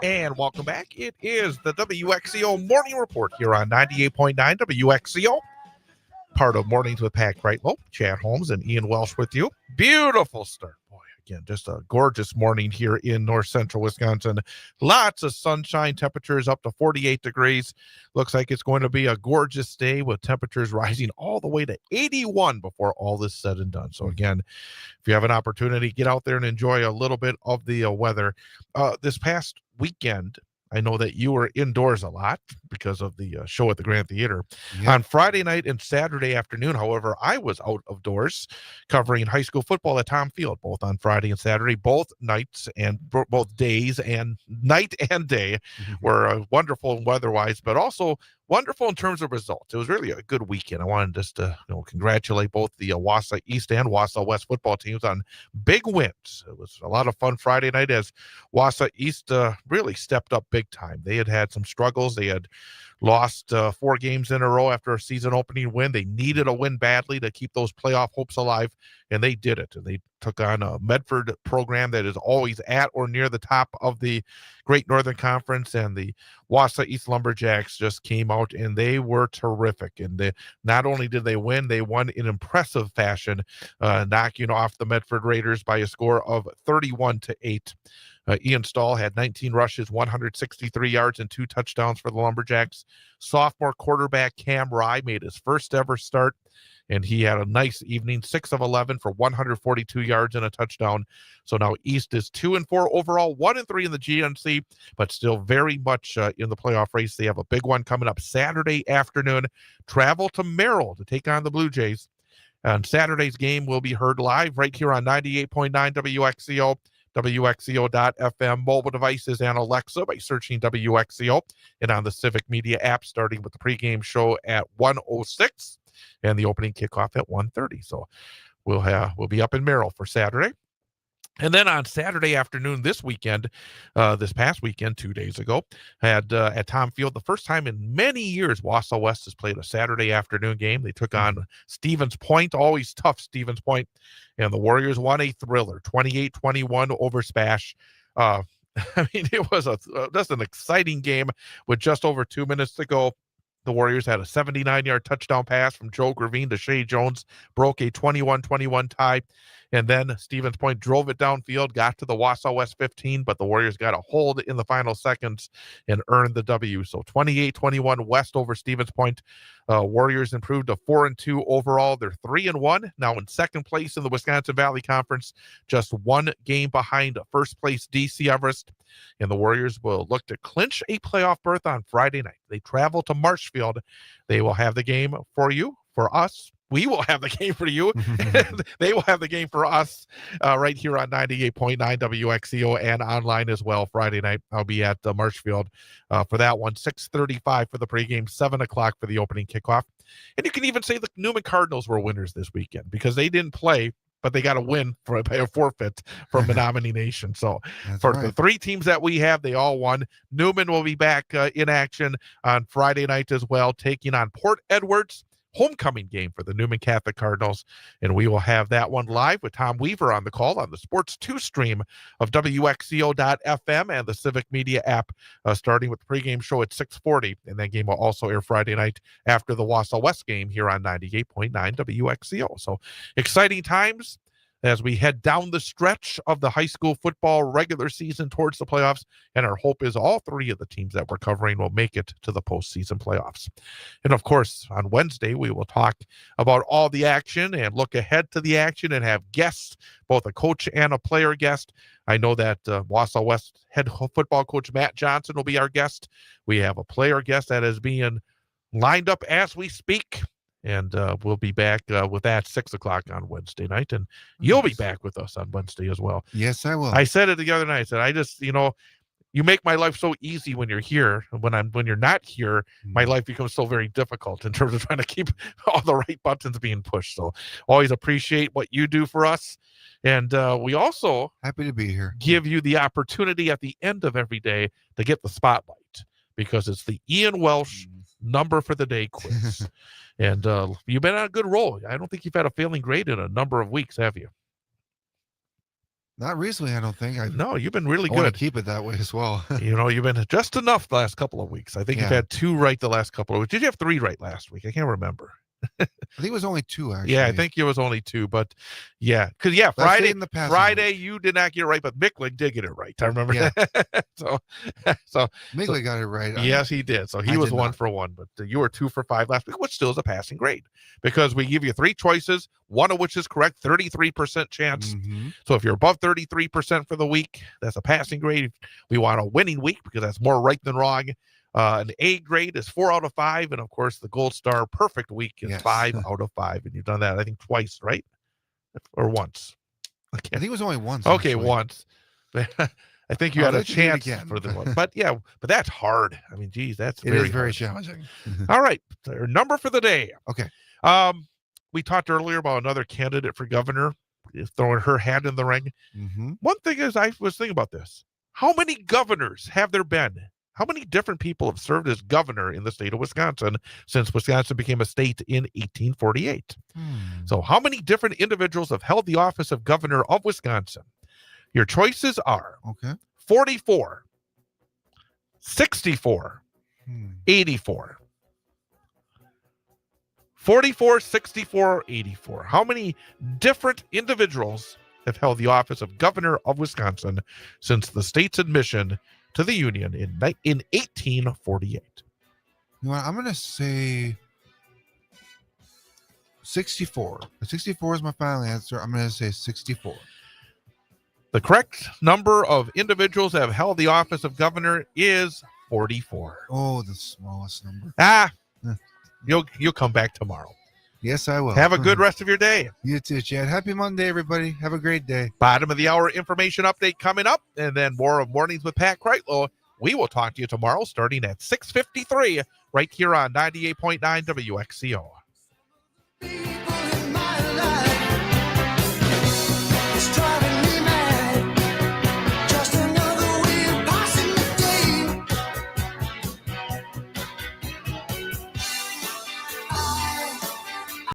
And welcome back. It is the WXCO Morning Report here on 98.9 WXCO. Part of Mornings with Pat Kreitlow, Chad Holmes, and Ian Welsh with you. Beautiful start. Boy, again, just a gorgeous morning here in north central Wisconsin. Lots of sunshine, temperatures up to 48 degrees. Looks like it's going to be a gorgeous day with temperatures rising all the way to 81 before all this said and done. So again, if you have an opportunity, get out there and enjoy a little bit of the weather. This past weekend, I know that you were indoors a lot because of the show at the Grand Theater. Yep. On Friday night and Saturday afternoon, however, I was out of doors covering high school football at Tom Field, both on Friday and Saturday. Both nights and both days and night and day were wonderful weather-wise, but also wonderful in terms of results. It was really a good weekend. I wanted just to congratulate both the Wausau East and Wausau West football teams on big wins. It was a lot of fun Friday night as Wausau East really stepped up big time. They had some struggles. They had lost 4 games in a row after a season opening win. They needed a win badly to keep those playoff hopes alive, and they did it. And they took on a Medford program that is always at or near the top of the Great Northern Conference, and the Wausau East Lumberjacks just came out, and they were terrific. And not only did they win, they won in impressive fashion, knocking off the Medford Raiders by a score of 31-8. Ian Stahl had 19 rushes, 163 yards, and 2 touchdowns for the Lumberjacks. Sophomore quarterback Cam Rye made his first ever start, and he had a nice evening, 6 of 11 for 142 yards and a touchdown. So now East is 2-4 overall, 1-3 in the GNC, but still very much in the playoff race. They have a big one coming up Saturday afternoon. Travel to Merrill to take on the Blue Jays. And Saturday's game will be heard live right here on 98.9 WXCO. WXCO.FM mobile devices and Alexa by searching WXCO, and on the Civic Media app, starting with the pregame show at 1:06 and the opening kickoff at 1:30. So we'll be up in Merrill for Saturday. And then on Saturday afternoon this past weekend, 2 days ago, had at Tom Field, the first time in many years, Wausau West has played a Saturday afternoon game. They took on Stevens Point, always tough Stevens Point, and the Warriors won a thriller, 28-21 over Spash. I mean, it was just an exciting game with just over 2 minutes to go. The Warriors had a 79-yard touchdown pass from Joe Gravine to Shea Jones, broke a 21-21 tie. And then Stevens Point drove it downfield, got to the Wausau West 15, but the Warriors got a hold in the final seconds and earned the W. So 28-21 West over Stevens Point. Warriors improved to 4-2 overall. They're 3-1, now in second place in the Wisconsin Valley Conference, just 1 game behind first place DC Everest. And the Warriors will look to clinch a playoff berth on Friday night. They travel to Marshfield. They will have the game for you, for us. We will have the game for you. They will have the game for us right here on 98.9 WXCO and online as well. Friday night, I'll be at Marshfield for that one. 6:35 for the pregame, 7 o'clock for the opening kickoff. And you can even say the Newman Cardinals were winners this weekend because they didn't play, but they got a win for a forfeit from Menominee Nation. So the 3 teams that we have, they all won. Newman will be back in action on Friday night as well, taking on Port Edwards. Homecoming game for the Newman Catholic Cardinals, and we will have that one live with Tom Weaver on the call on the Sports 2 stream of WXCO.FM and the Civic Media app, starting with the pregame show at 6:40, and that game will also air Friday night after the Wausau West game here on 98.9 WXCO. So exciting times as we head down the stretch of the high school football regular season towards the playoffs, and our hope is all 3 of the teams that we're covering will make it to the postseason playoffs. And of course, on Wednesday, we will talk about all the action and look ahead to the action and have guests, both a coach and a player guest. I know that Wausau West head football coach Matt Johnson will be our guest. We have a player guest that is being lined up as we speak. And we'll be back with that 6 o'clock on Wednesday night. And you'll be back with us on Wednesday as well. Yes, I will. I said it the other night. I said, I just, you make my life so easy when you're here. When you're not here, my life becomes so very difficult in terms of trying to keep all the right buttons being pushed. So always appreciate what you do for us. And we also happy to be here. Give you the opportunity at the end of every day to get the spotlight, because it's the Ian Welsh number for the day quiz. And you've been on a good roll. I don't think you've had a failing grade in a number of weeks, have you? Not recently, I don't think. No, you've been really I want good. to keep it that way as well. You've been just enough the last couple of weeks. I think you've Yeah. had 2 right the last couple of weeks. Did you have 3 right last week? I can't remember. I think it was only 2, actually. Yeah, I think it was only 2, but because Let's say in the past Friday you did not get it right, but Mickling did get it right. I remember Yeah. that. so Migley got it right. yes, he did. So he I was did 1 not. for 1, but you were 2 for 5 last week, which still is a passing grade because we give you 3 choices, one of which is correct, 33% chance. Mhm. So if you're above 33% for the week, that's a passing grade. We want a winning week because that's more right than wrong. An A grade is 4 out of 5, and of course the gold star perfect week is Yes. 5 out of 5, and you've done that I think twice, right? Or once? I think it was only once. Okay, actually. once. I think you I'll had a let you do it chance again. for the one, but that's hard. I mean, geez, that's It is very hard. challenging. All right, our number for the day. Okay. We talked earlier about another candidate for governor throwing her hat in the ring. Mm-hmm. One thing is, I was thinking about this: how many governors have there been? How many different people have served as governor in the state of Wisconsin since Wisconsin became a state in 1848? So how many different individuals have held the office of governor of Wisconsin? Your choices are 44, 64, 84. 44, 64, 84. How many different individuals have held the office of governor of Wisconsin since the state's admission to the Union in 1848? You know what? I'm going to say 64. 64 is my final answer. I'm going to say 64. The correct number of individuals that have held the office of governor is 44. Oh, the smallest number. You'll come back tomorrow. Yes, I will. Have a good rest of your day. You too, Chad. Happy Monday, everybody. Have a great day. Bottom of the hour information update coming up, and then more of Mornings with Pat Kreitlow. We will talk to you tomorrow starting at 6:53 right here on 98.9 WXCO.